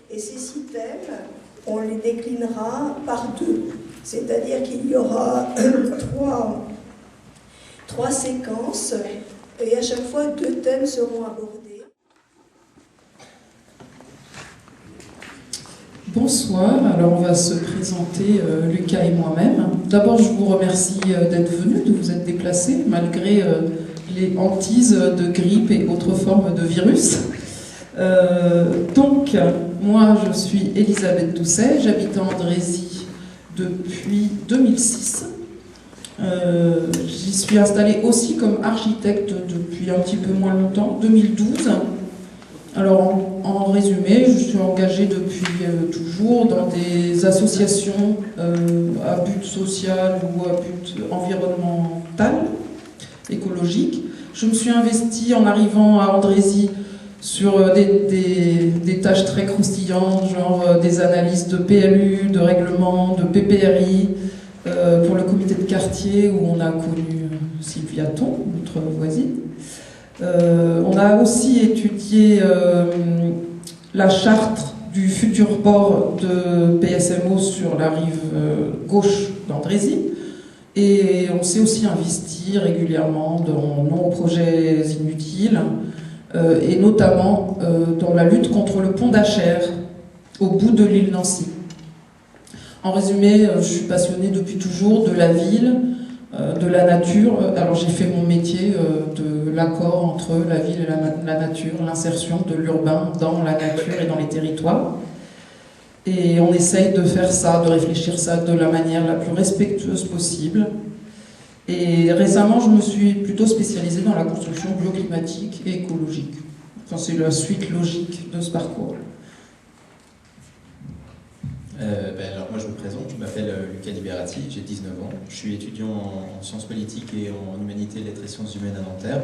Et ces 6 thèmes, on les déclinera par 2. C'est-à-dire qu'il y aura 3 séquences, et à chaque fois 2 thèmes seront abordés. Bonsoir, alors on va se présenter Lucas et moi-même. D'abord, je vous remercie d'être venus, de vous être déplacés, malgré les hantises de grippe et autres formes de virus. Donc, moi je suis Elisabeth Doucet, j'habite à Andrézy depuis 2006. J'y suis installée aussi comme architecte depuis un petit peu moins longtemps, 2012. Alors, en résumé, je suis engagée depuis toujours dans des associations à but social ou à but environnemental, écologique. Je me suis investie en arrivant à Andrézy sur des tâches très croustillantes, genre des analyses de PLU, de règlements, de PPRI, pour le comité de quartier où on a connu Sylvia Thon, notre voisine. On a aussi étudié la charte du futur port de PSMO sur la rive gauche d'Andrézy. Et on s'est aussi investi régulièrement dans nos projets inutiles, et notamment dans la lutte contre le pont d'Achères, au bout de l'île Nancy. En résumé, je suis passionnée depuis toujours de la ville, de la nature. Alors j'ai fait mon métier de l'accord entre la ville et la nature, l'insertion de l'urbain dans la nature et dans les territoires. Et on essaye de faire ça, de réfléchir ça de la manière la plus respectueuse possible. Et récemment, je me suis plutôt spécialisée dans la construction bioclimatique et écologique. Enfin, c'est la suite logique de ce parcours. Alors moi je me présente, je m'appelle Lucas Liberati, j'ai 19 ans, je suis étudiant en sciences politiques et en humanité, lettres et sciences humaines à Nanterre.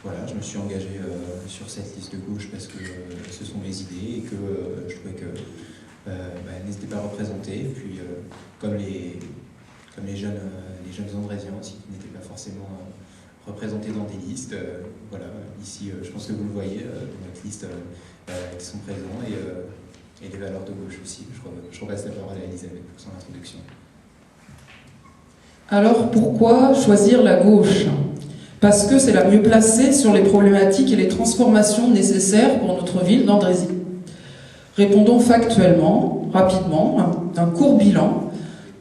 Voilà, je me suis engagé sur cette liste de gauche parce que ce sont mes idées et que je trouvais que n'hésitez pas à représenter. Et puis comme les jeunes andrésiens aussi qui n'étaient pas forcément représentés dans des listes, voilà, ici je pense que vous le voyez dans notre liste qui sont présents et les valeurs de gauche aussi. Je repasse la parole à Elisabeth pour son introduction. Alors pourquoi choisir la gauche? Parce que c'est la mieux placée sur les problématiques et les transformations nécessaires pour notre ville d'Andrézy. Répondons factuellement, rapidement, un court bilan.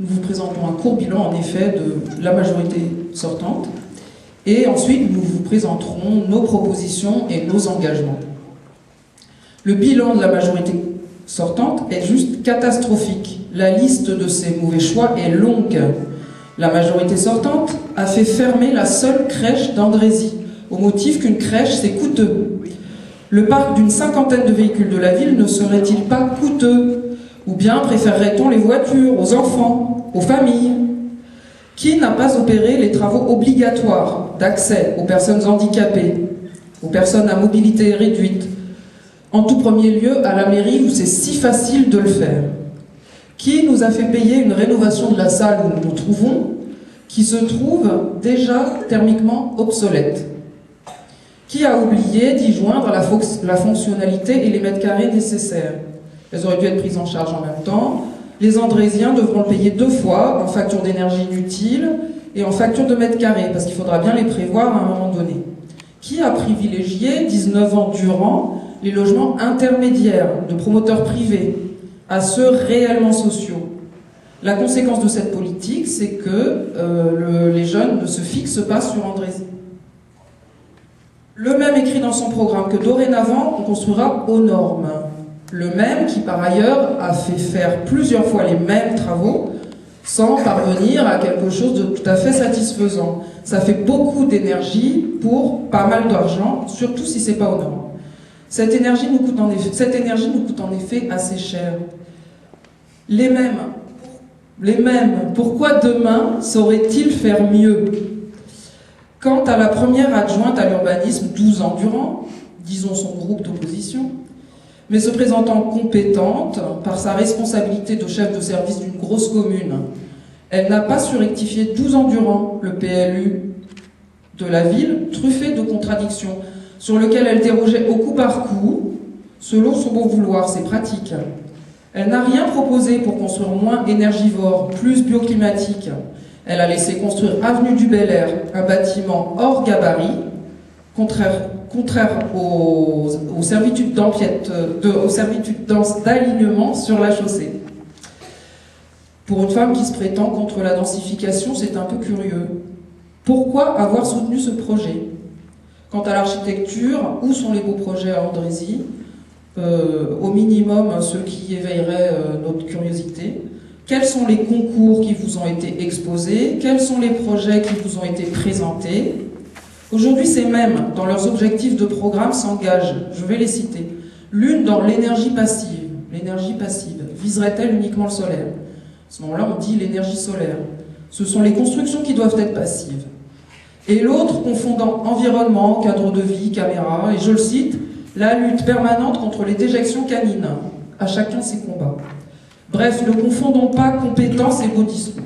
Nous vous présentons un court bilan en effet de la majorité sortante. Et ensuite nous vous présenterons nos propositions et nos engagements. Le bilan de la majorité sortante est juste catastrophique. La liste de ces mauvais choix est longue. La majorité sortante a fait fermer la seule crèche d'Andrézy, au motif qu'une crèche c'est coûteux. Le parc d'une 50aine de véhicules de la ville ne serait-il pas coûteux? Ou bien préférerait-on les voitures aux enfants, aux familles? Qui n'a pas opéré les travaux obligatoires d'accès aux personnes handicapées, aux personnes à mobilité réduite? En tout premier lieu, à la mairie où c'est si facile de le faire. Qui nous a fait payer une rénovation de la salle où nous nous trouvons, qui se trouve déjà thermiquement obsolète? Qui a oublié d'y joindre la fonctionnalité et les mètres carrés nécessaires? Elles auraient dû être prises en charge en même temps. Les Andrésiens devront le payer 2 fois, en facture d'énergie inutile et en facture de mètres carrés, parce qu'il faudra bien les prévoir à un moment donné. Qui a privilégié, 19 ans durant, les logements intermédiaires de promoteurs privés à ceux réellement sociaux? La conséquence de cette politique, c'est que les jeunes ne se fixent pas sur Andrézy. Le même écrit dans son programme que dorénavant, on construira aux normes. Le même qui, par ailleurs, a fait faire plusieurs fois les mêmes travaux sans parvenir à quelque chose de tout à fait satisfaisant. Ça fait beaucoup d'énergie pour pas mal d'argent, surtout si c'est pas aux normes. Cette énergie nous coûte en effet assez cher. Les mêmes, pourquoi demain sauraient-ils faire mieux? Quant à la première adjointe à l'urbanisme, 12 ans durant, disons son groupe d'opposition, mais se présentant compétente par sa responsabilité de chef de service d'une grosse commune, elle n'a pas su rectifier 12 ans durant le PLU de la ville, truffé de contradictions, sur lequel elle dérogeait au coup par coup, Selon son bon vouloir, c'est pratique. Elle n'a rien proposé pour construire moins énergivore, plus bioclimatique. Elle a laissé construire Avenue du Bel Air, un bâtiment hors gabarit, contraire aux servitudes denses d'alignement sur la chaussée. Pour une femme qui se prétend contre la densification, c'est un peu curieux. Pourquoi avoir soutenu ce projet? Quant à l'architecture, où sont les beaux projets à Andrézy? Au minimum, ceux qui éveilleraient notre curiosité. Quels sont les concours qui vous ont été exposés? Quels sont les projets qui vous ont été présentés? Aujourd'hui, ces mêmes, dans leurs objectifs de programme, s'engagent. Je vais les citer. L'une dans l'énergie passive. L'énergie passive. Viserait-elle uniquement le solaire? À ce moment-là, on dit l'énergie solaire. Ce sont les constructions qui doivent être passives. Et l'autre, confondant environnement, cadre de vie, caméra, et je le cite, la lutte permanente contre les déjections canines. À chacun ses combats. Bref, ne confondons pas compétences et beaux discours.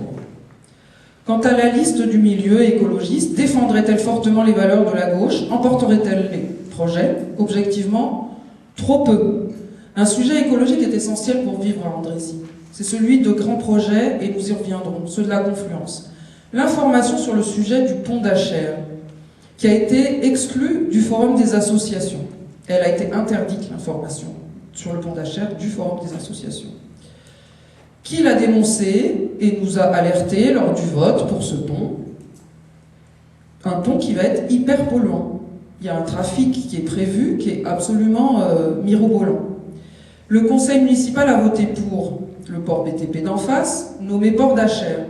Quant à la liste du milieu écologiste, défendrait-elle fortement les valeurs de la gauche? Emporterait-elle les projets? Objectivement, trop peu. Un sujet écologique est essentiel pour vivre à Andrézy. C'est celui de grands projets, et nous y reviendrons, ceux de la confluence. L'information sur le sujet du pont d'Achères, qui a été exclue du forum des associations. Elle a été interdite, l'information sur le pont d'Achères, du forum des associations. Qui l'a dénoncé et nous a alertés lors du vote pour ce pont? Un pont qui va être hyper polluant. Il y a un trafic qui est prévu, qui est absolument mirobolant. Le conseil municipal a voté pour le port BTP d'en face, nommé port d'Achères.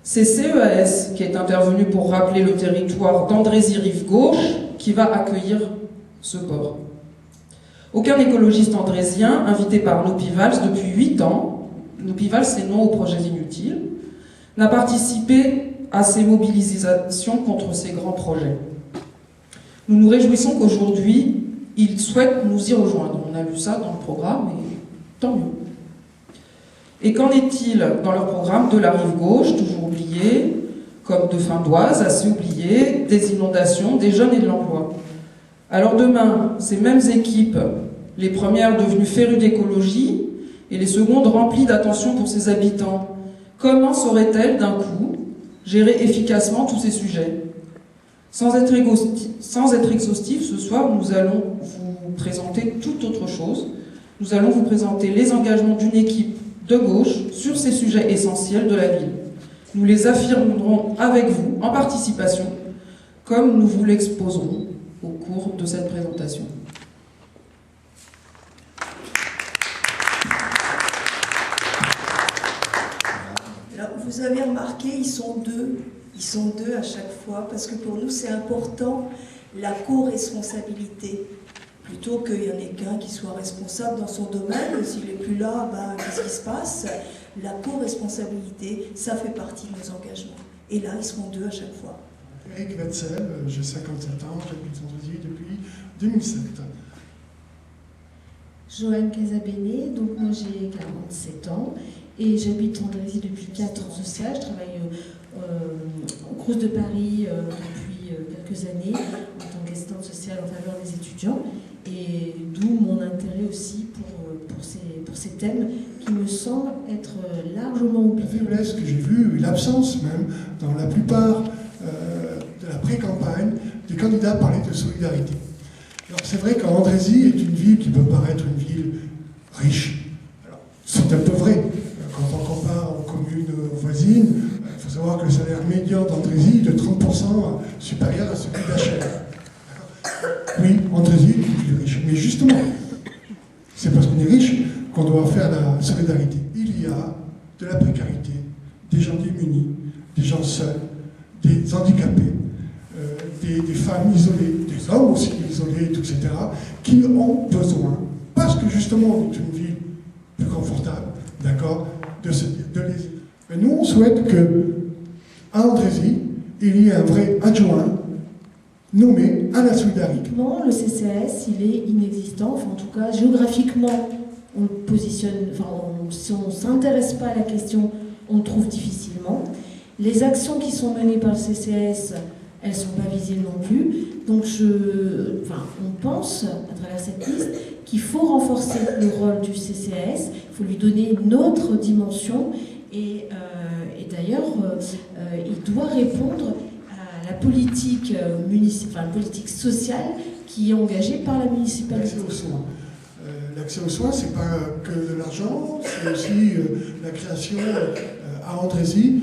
C'est CEAS qui est intervenu pour rappeler le territoire d'Andrézy-Rive-Gauche qui va accueillir ce port. Aucun écologiste andrésien, invité par Nopivals depuis 8 ans, Nopivals c'est non aux projets inutiles, n'a participé à ces mobilisations contre ces grands projets. Nous nous réjouissons qu'aujourd'hui, ils souhaitent nous y rejoindre. On a lu ça dans le programme, et tant mieux. Et qu'en est-il dans leur programme de la rive gauche, toujours oubliée, comme de Fin-d'Oise, assez oubliée, des inondations, des jeunes et de l'emploi? Alors demain, ces mêmes équipes, les premières devenues férues d'écologie et les secondes remplies d'attention pour ses habitants, comment sauraient-elles d'un coup gérer efficacement tous ces sujets? Sans être exhaustif, ce soir, nous allons vous présenter toute autre chose. Nous allons vous présenter les engagements d'une équipe de gauche sur ces sujets essentiels de la ville. Nous les affirmerons avec vous, en participation, comme nous vous l'exposerons au cours de cette présentation. Alors, vous avez remarqué, ils sont deux. Ils sont deux à chaque fois, parce que pour nous, c'est important la co-responsabilité. Plutôt qu'il n'y en ait qu'un qui soit responsable dans son domaine, s'il n'est plus là, ben, qu'est-ce qui se passe? La co-responsabilité, ça fait partie de nos engagements. Et là, ils seront deux à chaque fois. Eric Wetzel, j'ai 57 ans, j'habite Andrézy depuis 2007. Joanne Casabéné, donc moi j'ai 47 ans et j'habite Andrézy depuis 4 ans. Je travaille au Crous de Paris depuis quelques années en tant qu'assistante sociale en faveur des étudiants, et d'où mon intérêt aussi pour ces thèmes qui me semblent être largement oubliés. La faiblesse que j'ai vue, l'absence même, dans la plupart de la pré-campagne, des candidats parlaient de solidarité. Alors c'est vrai qu'Andrézy est une ville qui peut paraître une ville riche. Alors c'est un peu vrai. Quand on compare aux communes voisines, il faut savoir que le salaire médian d'Andrézy est de 30% supérieur à celui d'Achères. Oui, Andrézy est une ville riche. Mais justement, c'est parce qu'on est riche qu'on doit faire la solidarité. Il y a de la précarité, des gens démunis, des gens seuls, des handicapés, des femmes isolées, des hommes aussi isolés, etc., qui ont besoin, parce que justement on est une ville plus confortable, d'accord, de les... Mais nous, on souhaite qu'à Andrézy, il y ait un vrai adjoint nommé à la solidarité. Le CCAS, il est inexistant, enfin en tout cas géographiquement, on le positionne, enfin si on ne s'intéresse pas à la question, on le trouve difficilement. Les actions qui sont menées par le CCAS, elles ne sont pas visibles non plus. Donc on pense, à travers cette liste, qu'il faut renforcer le rôle du CCAS, il faut lui donner une autre dimension et d'ailleurs il doit répondre à la politique municipale, la politique sociale qui est engagée par la municipalité. L'accès aux soins, c'est pas que de l'argent, c'est aussi la création à Andrézy,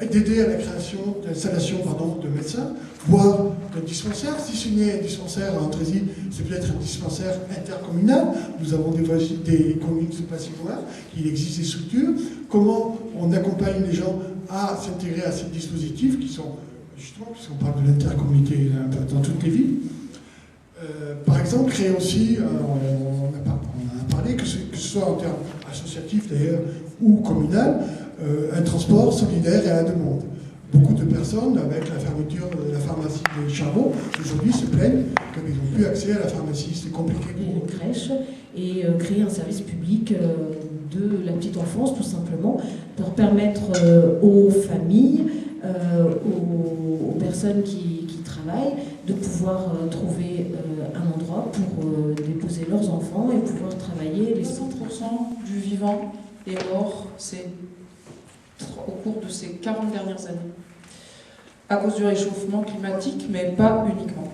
d'aider à la création, l'installation de médecins, voire de dispensaires. Si ce n'est un dispensaire à Andrézy, c'est peut-être un dispensaire intercommunal. Nous avons des communes, c'est pas si loin, il existe des structures. Comment on accompagne les gens à s'intégrer à ces dispositifs qui sont, justement, puisqu'on parle de l'intercommunauté un peu dans toutes les villes. Par exemple, créer aussi, on en a parlé, que ce soit en termes associatifs d'ailleurs ou communal, un transport solidaire et à la demande. Beaucoup de personnes, avec la fermeture de la pharmacie de Charbon, aujourd'hui se plaignent qu'ils n'ont plus accès à la pharmacie, c'est compliqué. Une crèche et créer un service public de la petite enfance, tout simplement, pour permettre aux familles, aux personnes qui travaillent, de pouvoir trouver un endroit pour déposer leurs enfants et pouvoir travailler. Les 60% du vivant est mort au cours de ces 40 dernières années, à cause du réchauffement climatique, mais pas uniquement.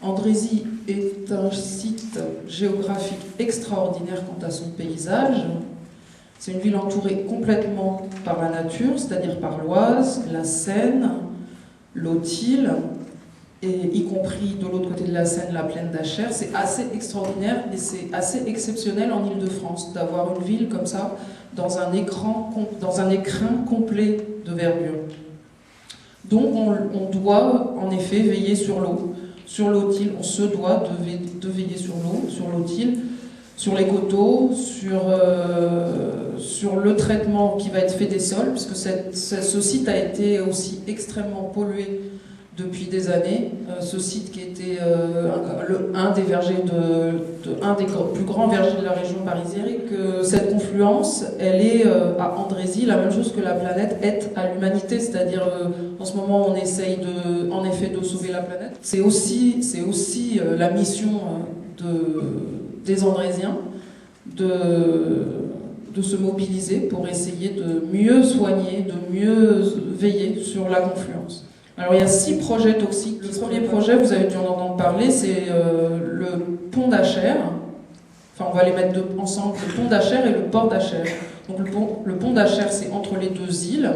Andrézy est un site géographique extraordinaire quant à son paysage. C'est une ville entourée complètement par la nature, c'est-à-dire par l'Oise, la Seine, l'Autille, et y compris de l'autre côté de la Seine, la plaine d'Achères. C'est assez extraordinaire et c'est assez exceptionnel en Île-de-France d'avoir une ville comme ça dans un écrin complet de verdure. Donc on doit en effet veiller sur l'eau. Sur l'Autille, on se doit de veiller sur l'eau, sur l'Autille, sur les coteaux, sur le traitement qui va être fait des sols, puisque ce site a été aussi extrêmement pollué depuis des années. Ce site qui était un des vergers un des plus grands vergers de la région parisienne, et que cette confluence, elle est à Andrézy la même chose que la planète est à l'humanité, c'est-à-dire en ce moment on essaye en effet de sauver la planète. C'est aussi la mission des Andrésiens de se mobiliser pour essayer de mieux soigner, de mieux veiller sur la confluence. Alors il y a 6 projets toxiques. Le premier projet, vous avez dû en entendre parler, c'est le pont d'Achères. Enfin, on va les mettre ensemble, le pont d'Achères et le port d'Achères. Donc le pont d'Achères, c'est entre les 2 îles,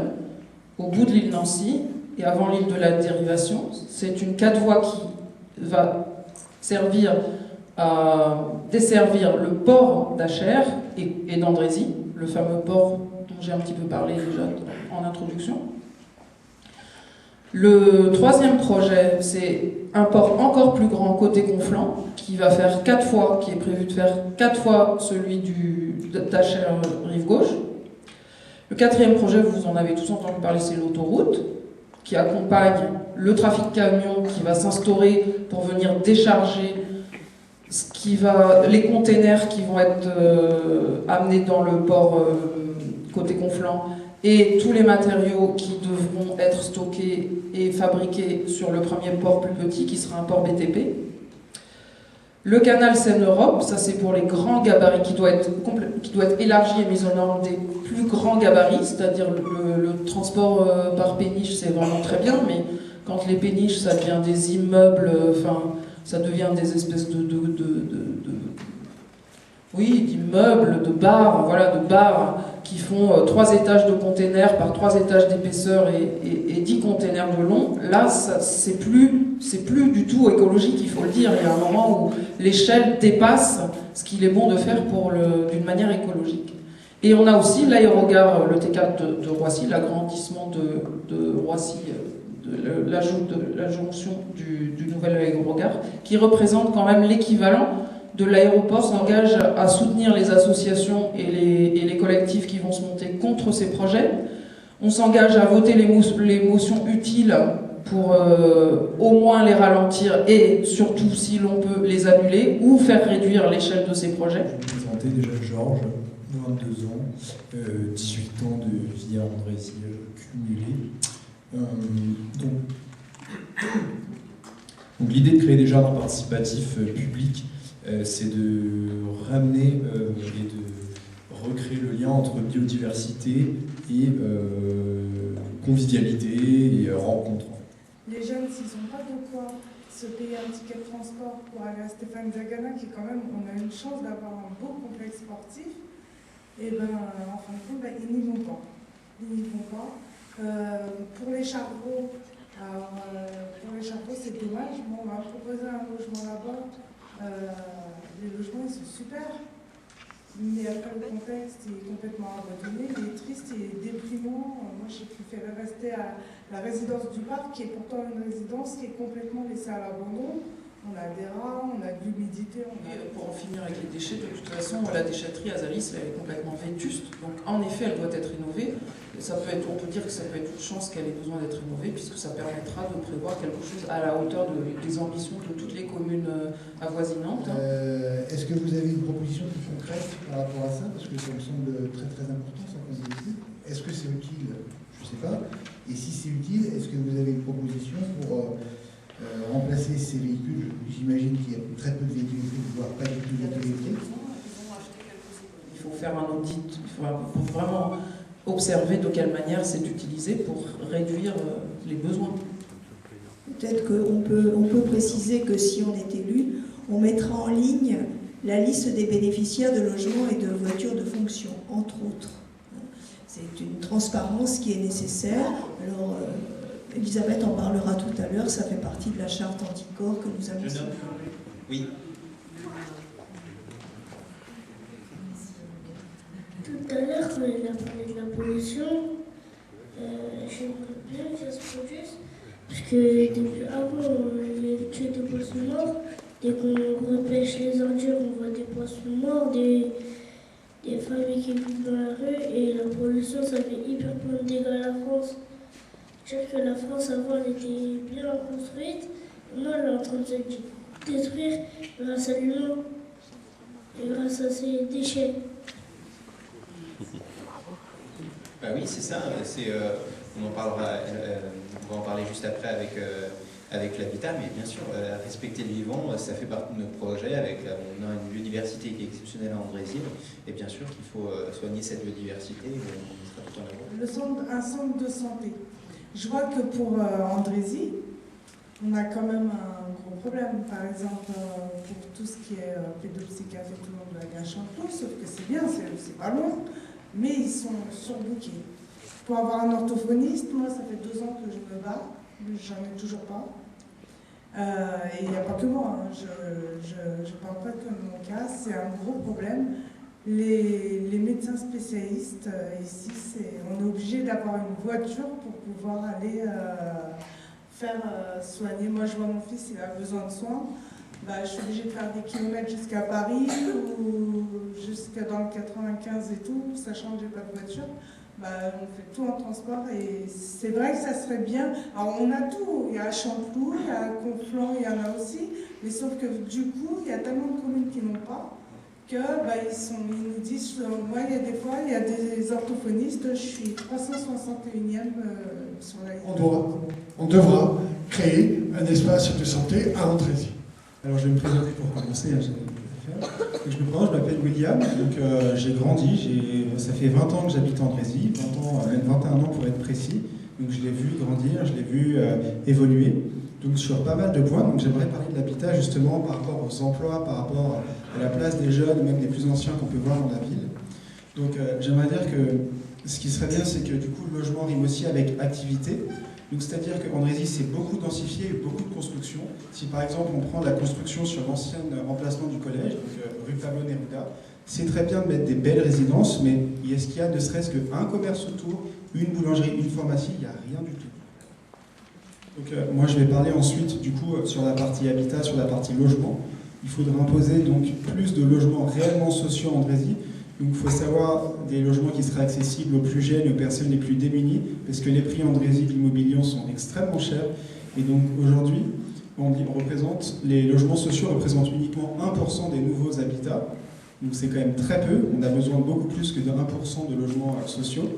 au bout de l'île Nancy, et avant l'île de la Dérivation. C'est une 4 voies qui va servir à desservir le port d'Achères et d'Andrézy, le fameux port dont j'ai un petit peu parlé déjà en introduction. Le 3e projet, c'est un port encore plus grand côté Conflans, qui va faire 4 fois, qui est prévu de faire 4 fois celui d'Achères rive gauche. Le 4e projet, vous en avez tous entendu parler, c'est l'autoroute, qui accompagne le trafic camion qui va s'instaurer pour venir décharger les containers qui vont être amenés dans le port côté Conflans, et tous les matériaux qui devront être stockés et fabriqués sur le premier port plus petit, qui sera un port BTP. Le canal Seine-Europe, ça c'est pour les grands gabarits, qui doit être élargi et mis aux normes des plus grands gabarits, c'est-à-dire le transport par péniche, c'est vraiment très bien, mais quand les péniches, ça devient des immeubles, ça devient des espèces d'immeubles, de bars qui font 3 étages de containers par 3 étages d'épaisseur et 10 containers de long. Là, c'est plus du tout écologique, il faut le dire. Il y a un moment où l'échelle dépasse ce qu'il est bon de faire d'une manière écologique. Et on a aussi l'aérogare, le T4 de Roissy, l'agrandissement de Roissy, la jonction du nouvel aérogare, qui représente quand même l'équivalent de l'aéroport. S'engage à soutenir les associations et les collectifs qui vont se monter contre ces projets. On s'engage à voter les motions utiles pour au moins les ralentir et surtout, si l'on peut, les annuler ou faire réduire l'échelle de ces projets. Je vais me présenter déjà Georges, 22 ans, 18 ans de vie à Andrézy cumulée. Donc l'idée de créer des jardins participatifs publics c'est de ramener et de recréer le lien entre biodiversité et convivialité et rencontre. Les jeunes, s'ils n'ont pas de quoi se payer un ticket de transport pour aller à Stéphane Zagana, qui quand même, on a une chance d'avoir un beau complexe sportif, et ben en fin de compte, ils n'y vont pas. Ils n'y vont pas. Pour les Chargots, c'est dommage. Bon, on m'a proposé un logement là-bas. Les logements, ils sont super. Mais après, le contexte est complètement abandonné, il est triste, il est déprimant. Moi, j'ai préféré rester à la résidence du parc, qui est pourtant une résidence qui est complètement laissée à l'abandon. On a des rats, on a de l'humidité. Pour en finir avec les déchets, de toute façon, la déchetterie à Zalis, elle est complètement vétuste. Donc, en effet, elle doit être rénovée. On peut dire que ça peut être une chance qu'elle ait besoin d'être rénovée, puisque ça permettra de prévoir quelque chose à la hauteur des ambitions de toutes les communes avoisinantes. Est-ce que vous avez une proposition plus concrète par rapport à ça? Parce que ça me semble très très important, ça, comme vous dites. Est-ce que c'est utile? Je ne sais pas. Et si c'est utile, est-ce que vous avez une proposition pour remplacer ces véhicules? J'imagine qu'il y a très peu de véhicules électriques, voire pas du tout de véhicules électriques. Il faut faire un audit, il faut vraiment observer de quelle manière c'est utilisé pour réduire les besoins. Peut-être qu'on peut préciser que si on est élu, on mettra en ligne la liste des bénéficiaires de logements et de voitures de fonction, entre autres. C'est une transparence qui est nécessaire. Alors, Elisabeth en parlera tout à l'heure, ça fait partie de la charte anticorps que nous avons signée. Oui. Tout à l'heure, quand il a parlé de la pollution, j'aimerais bien que ça se produise, parce que depuis avant, il y a tué des poissons morts. Dès qu'on repêche les ordures, on voit des poissons morts, des familles qui vivent dans la rue, et la pollution, ça fait hyper plein de dégâts à la France. Je que la France, avant, elle était bien construite. Maintenant, elle est en train de se détruire grâce à l'humain et grâce à ses déchets. Bah oui, c'est ça. On en parlera. On va en parler juste après avec l'habitat, mais bien sûr, respecter le vivant, ça fait partie de notre projet. On a une biodiversité qui est exceptionnelle à Andrézy, et bien sûr qu'il faut soigner cette biodiversité. On sera tout en avant. Un centre de santé. Je vois que pour Andrézy, on a quand même un gros problème. Par exemple, pour tout ce qui est pédopsychiatre et tout, on a un Chanteloup, sauf que c'est bien, c'est pas loin, mais ils sont surbookés. Pour avoir un orthophoniste, moi, ça fait 2 ans que je me bats, j'en ai toujours pas. Et il n'y a pas que moi, hein. Je parle pas que de mon cas, c'est un gros problème. Les médecins spécialistes, ici, on est obligé d'avoir une voiture pour pouvoir aller faire soigner. Moi, je vois mon fils, il a besoin de soins. Je suis obligée de faire des kilomètres jusqu'à Paris ou jusqu'à dans le 95 et tout, sachant que j'ai pas de voiture. On fait tout en transport et c'est vrai que ça serait bien. Alors on a tout, il y a Chanteloup, il y a Conflans, il y en a aussi, mais sauf que du coup, il y a tellement de communes qui n'ont pas que ils nous disent, moi il y a des fois, il y a des orthophonistes, je suis 361e sur la liste. On devra créer un espace de santé à Andrézy. Alors je vais me présenter pour commencer. Je me présente, je m'appelle William, donc j'ai grandi, ça fait 20 ans que j'habite en Andrézy, 21 ans pour être précis, donc je l'ai vu grandir, je l'ai vu évoluer, donc sur pas mal de points, donc j'aimerais parler de l'habitat justement par rapport aux emplois, par rapport à la place des jeunes, même des plus anciens qu'on peut voir dans la ville. Donc j'aimerais dire que ce qui serait bien, c'est que du coup le logement rime aussi avec activité. Donc c'est-à-dire qu'Andrézy c'est beaucoup densifié et beaucoup de construction. Si par exemple on prend la construction sur l'ancien emplacement du collège, donc rue Pablo Neruda, c'est très bien de mettre des belles résidences, mais est-ce qu'il y a ne serait-ce qu'un commerce autour, une boulangerie, une pharmacie? Il n'y a rien du tout. Donc moi je vais parler ensuite du coup sur la partie habitat, sur la partie logement. Il faudrait imposer donc plus de logements réellement sociaux en Andrézy. Donc il faut savoir des logements qui seraient accessibles aux plus jeunes et aux personnes les plus démunies, parce que les prix en Andrézy de l'immobilier sont extrêmement chers. Et donc aujourd'hui, les logements sociaux représentent uniquement 1% des nouveaux habitats. Donc c'est quand même très peu, on a besoin de beaucoup plus que de 1% de logements sociaux.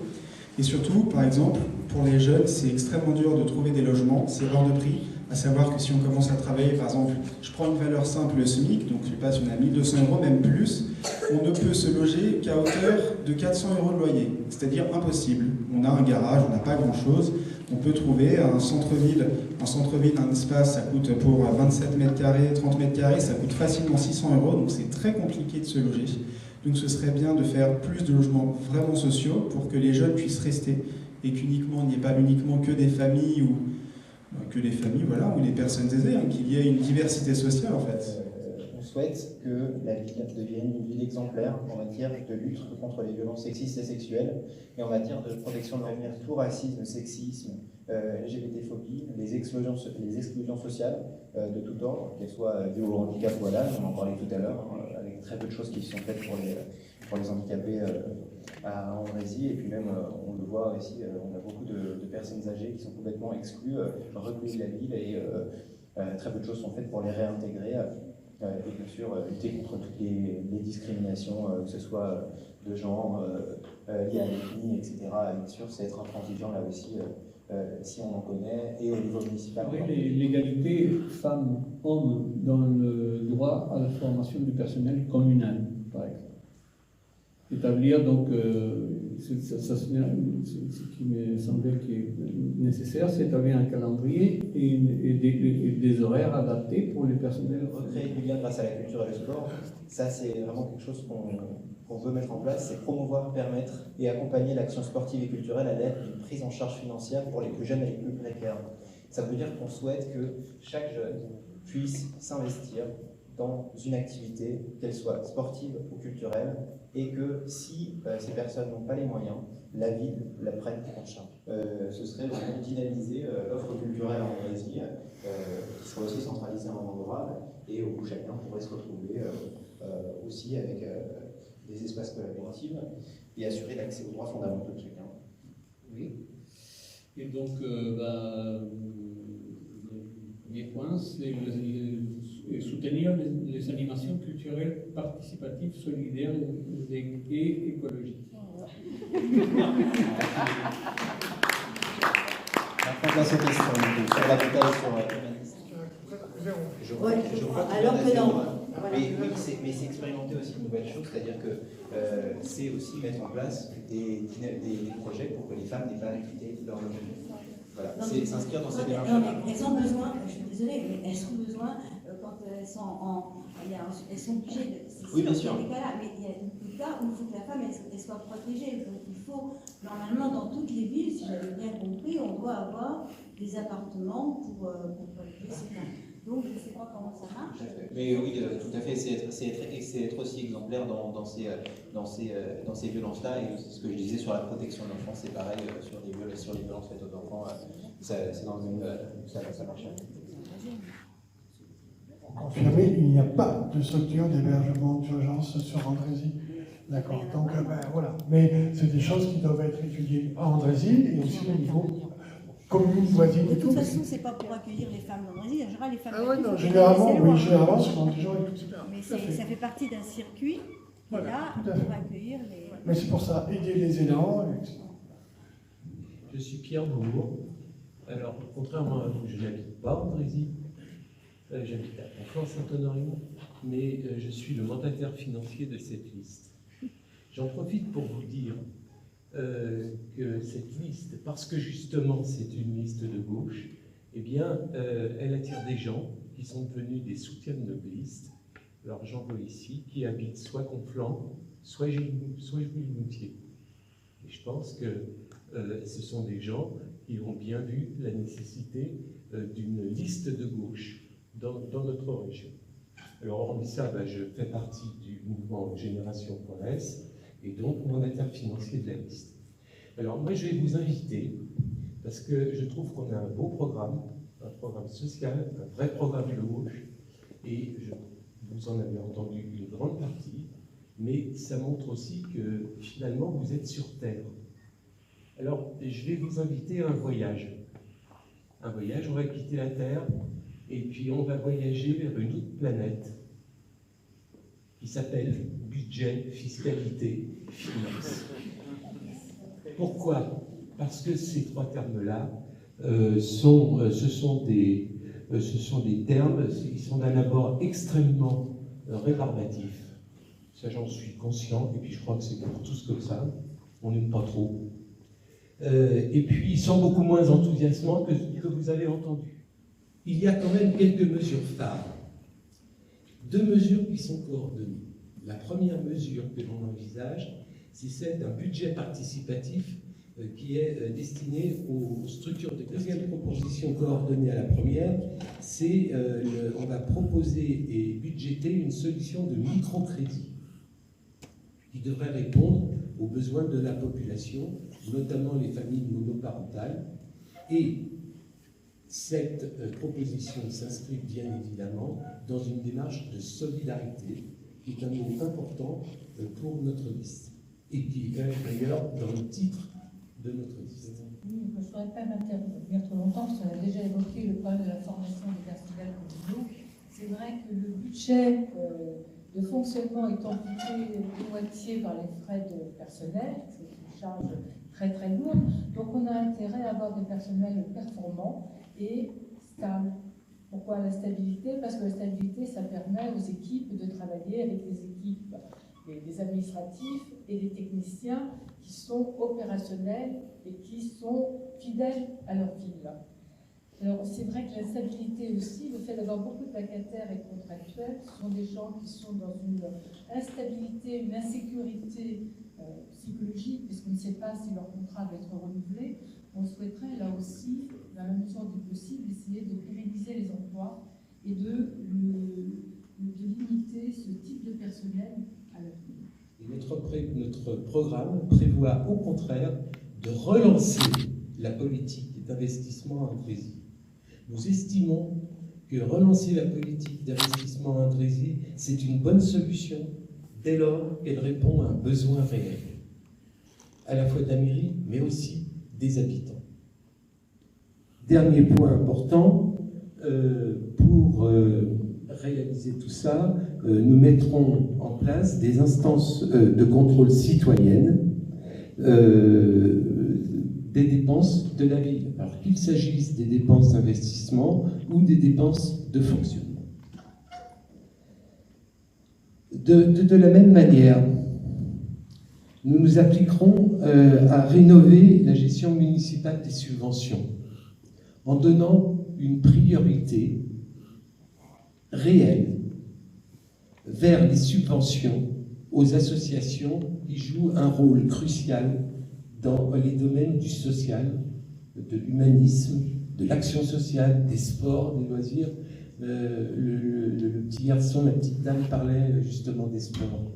Et surtout, par exemple, pour les jeunes, c'est extrêmement dur de trouver des logements, c'est hors de prix. À savoir que si on commence à travailler, par exemple, je prends une valeur simple, le SMIC, donc je passe, on a 1200 €, même plus, on ne peut se loger qu'à hauteur de 400 € de loyer, c'est-à-dire impossible. On a un garage, on n'a pas grand-chose, on peut trouver un centre-ville, un espace, ça coûte pour 27 mètres carrés, 30 mètres carrés, ça coûte facilement 600 €, donc c'est très compliqué de se loger. Donc ce serait bien de faire plus de logements vraiment sociaux pour que les jeunes puissent rester et qu'uniquement, il n'y ait pas uniquement que des familles ou voilà, ou les personnes aisées, hein, qu'il y ait une diversité sociale en fait. On souhaite que la ville devienne une ville exemplaire en matière de lutte contre les violences sexistes et sexuelles et en matière de protection de l'avenir, tout racisme, sexisme, LGBT-phobie, les exclusions sociales de tout ordre, qu'elles soient dues au handicap ou à l'âge, on en parlait tout à l'heure, avec très peu de choses qui sont faites pour les handicapés à Andrézy, et puis même, on le voit ici, on a beaucoup de personnes âgées qui sont complètement exclues, reclues de la ville, et très peu de choses sont faites pour les réintégrer. Et bien sûr, lutter contre toutes les discriminations, que ce soit de genre, liées à l'ethnie, etc. Et bien sûr, c'est être intransigeant là aussi, si on en connaît, et au niveau municipal. Oui, l'égalité femmes-hommes dans le droit à la formation du personnel communal, par exemple. Établir donc, ce qui me semblait qui est nécessaire, c'est établir un calendrier et des horaires adaptés pour les personnels. Recréer du lien grâce à la culture et le sport, ça c'est vraiment quelque chose qu'on veut mettre en place, c'est promouvoir, permettre et accompagner l'action sportive et culturelle à l'aide d'une prise en charge financière pour les plus jeunes et les plus précaires. Ça veut dire qu'on souhaite que chaque jeune puisse s'investir dans une activité, qu'elle soit sportive ou culturelle, et que si ces personnes n'ont pas les moyens, la ville la prenne en charge. Ce serait vraiment dynamiser l'offre culturelle en Andrézy, qui soit aussi centralisée en endroit, et où chacun pourrait se retrouver aussi avec des espaces collaboratifs, et assurer l'accès aux droits fondamentaux de chacun. Oui. Et donc, le premier point, c'est soutenir les animations culturelles participatives, solidaires et écologiques. Maintenant, cette question sur la détail sur alors que non. Mais c'est expérimenter aussi une nouvelle chose, c'est-à-dire que c'est aussi mettre en place des projets pour que les femmes n'aient pas à quitter leur logement. Voilà, c'est s'inscrire dans cette démarche. Elles ont besoin, je suis désolée, mais elles ont besoin, quand elles sont obligées de... Oui, bien sûr. Mais il y a des cas où il faut que la femme elle soit protégée. Donc il faut, normalement, dans toutes les villes, si j'avais bien compris, on doit avoir des appartements pour protéger ces femmes. Donc je ne sais pas comment ça marche. Mais oui, tout à fait, c'est être aussi exemplaire dans ces violences-là, et ce que je disais sur la protection de l'enfant, c'est pareil sur les violences faites aux enfants, c'est dans le même, ça marche. Confirmé, il n'y a pas de structure d'hébergement d'urgence sur Andrézy. D'accord, donc voilà. Mais c'est des choses qui doivent être étudiées à Andrézy et aussi au niveau commune, voisine et tout. De toute façon, c'est pas pour accueillir les femmes d'Andrézy. En général, les femmes non, généralement, ce sont des gens et tout. Mais ça fait partie d'un circuit, voilà, et là, pour accueillir les... Mais c'est pour ça, aider les aidants, etc. Je suis Pierre Bourg. Alors, contrairement à vous, je n'habite pas en Andrézy. J'habite à Conflans-Saint-Honorine, mais je suis le mandataire financier de cette liste. J'en profite pour vous dire que cette liste, parce que justement c'est une liste de gauche, eh bien, elle attire des gens qui sont devenus des soutiens de notre liste. Alors j'en vois ici, qui habitent soit Conflans, soit Juillet-Moutier. Et je pense que ce sont des gens qui ont bien vu la nécessité d'une liste de gauche dans notre région. Alors, hormis ça, je fais partie du mouvement Génération.s et donc mandataire financier de la liste. Alors, moi, je vais vous inviter, parce que je trouve qu'on a un beau programme, un programme social, un vrai programme de gauche, et vous en avez entendu une grande partie, mais ça montre aussi que finalement, vous êtes sur Terre. Alors, je vais vous inviter à un voyage. Un voyage, on va quitter la Terre, et puis on va voyager vers une autre planète qui s'appelle budget, fiscalité, finance. Pourquoi? Parce que ces trois termes-là, ce sont des ce sont des termes, ils sont d'un abord extrêmement rébarbatifs. Ça, j'en suis conscient, et puis je crois que c'est pour tous comme ça. On n'aime pas trop. Et puis, ils sont beaucoup moins enthousiasmants que ce que vous avez entendu. Il y a quand même quelques mesures phares. 2 mesures qui sont coordonnées. La première mesure que l'on envisage, c'est celle d'un budget participatif qui est destiné aux structures de deuxième proposition coordonnée à la première. C'est on va proposer et budgéter une solution de microcrédit qui devrait répondre aux besoins de la population, notamment les familles monoparentales. Et cette proposition s'inscrit bien évidemment dans une démarche de solidarité, qui est un mot important pour notre liste, et qui est d'ailleurs dans le titre de notre liste. Oui, je ne saurais pas m'intervenir trop longtemps, parce qu'on a déjà évoqué le problème de la formation des personnels communaux. C'est vrai que le budget de fonctionnement est amputé de moitié par les frais de personnel, c'est une charge très très lourde, donc on a intérêt à avoir des personnels performants et stables. Pourquoi la stabilité? Parce que la stabilité, ça permet aux équipes de travailler avec des équipes, des administratifs et des techniciens qui sont opérationnels et qui sont fidèles à leur ville. Alors c'est vrai que la stabilité aussi, le fait d'avoir beaucoup de vacataires et de contractuels, ce sont des gens qui sont dans une instabilité, une insécurité psychologique, puisqu'on ne sait pas si leur contrat va être renouvelé. On souhaiterait là aussi, dans la mesure du possible, essayer de pérenniser les emplois et de limiter ce type de personnel à l'avenir. Et notre programme prévoit au contraire de relancer la politique d'investissement à Andrézy. Nous estimons que relancer la politique d'investissement à Andrézy, c'est une bonne solution dès lors qu'elle répond à un besoin réel, à la fois de la mairie, mais aussi des habitants. Dernier point important, pour réaliser tout ça, nous mettrons en place des instances de contrôle citoyenne des dépenses de la ville, alors qu'il s'agisse des dépenses d'investissement ou des dépenses de fonctionnement. De la même manière, nous nous appliquerons à rénover la gestion municipale des subventions en donnant une priorité réelle vers les subventions aux associations qui jouent un rôle crucial dans les domaines du social, de l'humanisme, de l'action sociale, des sports, des loisirs. Le petit garçon, la petite dame parlait justement des sports.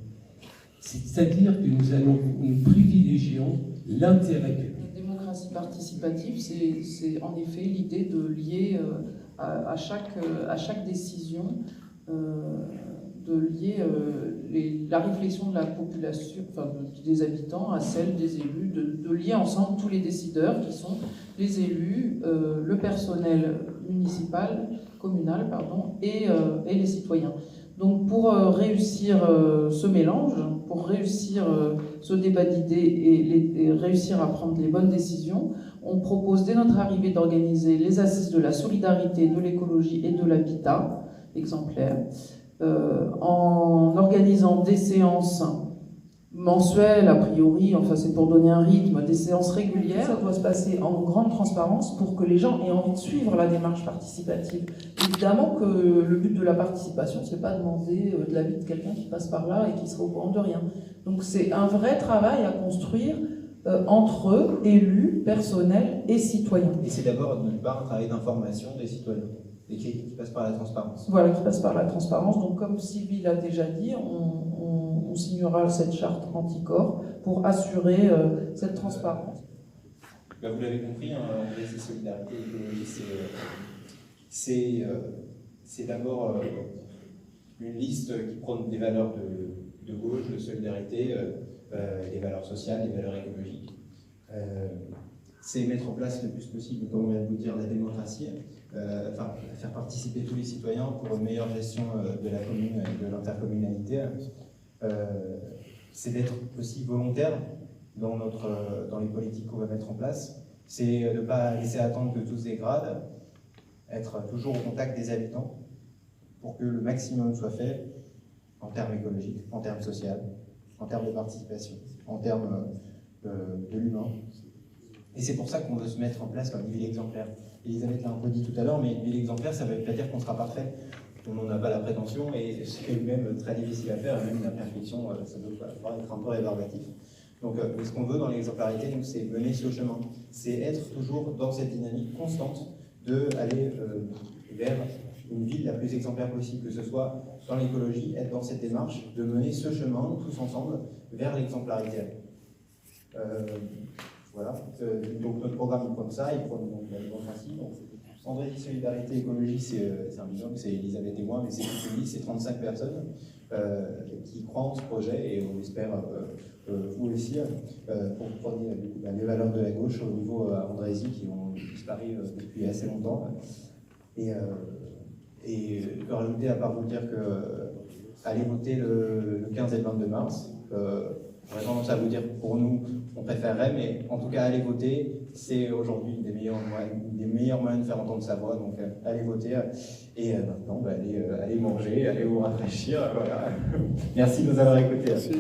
C'est-à-dire que nous privilégions l'intérêt public. La démocratie participative, c'est en effet l'idée de lier à chaque décision, de lier la réflexion de la population, enfin des habitants, à celle des élus, de lier ensemble tous les décideurs qui sont les élus, le personnel municipal, communal, pardon, et les citoyens. Donc pour réussir ce mélange, pour réussir ce débat d'idées et réussir à prendre les bonnes décisions, on propose dès notre arrivée d'organiser les assises de la solidarité, de l'écologie et de l'habitat exemplaires, en organisant des séances mensuelles, a priori, enfin c'est pour donner un rythme, des séances régulières. Ça doit se passer en grande transparence pour que les gens aient envie de suivre la démarche participative. Évidemment que le but de la participation, c'est pas demander de l'avis de quelqu'un qui passe par là et qui sera au courant de rien. Donc c'est un vrai travail à construire entre eux, élus, personnels et citoyens. Et c'est d'abord d'une part un travail d'information des citoyens. Et qui passe par la transparence. Voilà, qui passe par la transparence. Donc, comme Sylvie l'a déjà dit, on signera cette charte anticorps pour assurer cette transparence. Bah vous l'avez compris, hein, Andrézy Solidarité Écologie, c'est d'abord une liste qui prône des valeurs de gauche, de solidarité, des valeurs sociales, des valeurs écologiques. C'est mettre en place le plus possible, comme on vient de vous dire, la démocratie, faire participer tous les citoyens pour une meilleure gestion de la commune et de l'intercommunalité. C'est d'être aussi volontaire dans les politiques qu'on va mettre en place. C'est de ne pas laisser attendre que tout se dégrade être toujours au contact des habitants pour que le maximum soit fait en termes écologiques, en termes sociaux, en termes de participation, en termes de l'humain. Et c'est pour ça qu'on veut se mettre en place comme une ville exemplaire. Elisabeth l'a un peu dit tout à l'heure, mais une ville exemplaire, ça ne veut pas dire qu'on sera parfait. On n'en a pas la prétention et c'est même très difficile à faire, même la perfection, ça doit être un peu rébarbatif. Donc ce qu'on veut dans l'exemplarité, c'est mener ce chemin. C'est être toujours dans cette dynamique constante d'aller vers une ville la plus exemplaire possible, que ce soit dans l'écologie, être dans cette démarche, de mener ce chemin, tous ensemble, vers l'exemplarité. Voilà. Donc notre programme il prône ça, il prône donc la démocratie. Andrézy Solidarité Écologie, c'est un binôme, c'est Elisabeth et moi, mais c'est toute une liste, c'est 35 personnes qui croient en ce projet et on espère vous aussi pour prôner les valeurs de la gauche au niveau Andrézy qui ont disparu depuis assez longtemps. Et je peux rajouter, à part vous dire que allez voter le 15 et le 22 mars. J'aurais tendance à vous dire pour nous, on préférerait, mais en tout cas, allez voter, c'est aujourd'hui une des meilleurs moyens de faire entendre sa voix, donc allez voter, et maintenant, allez manger, allez vous rafraîchir, voilà. Merci de nous avoir écoutés. Merci.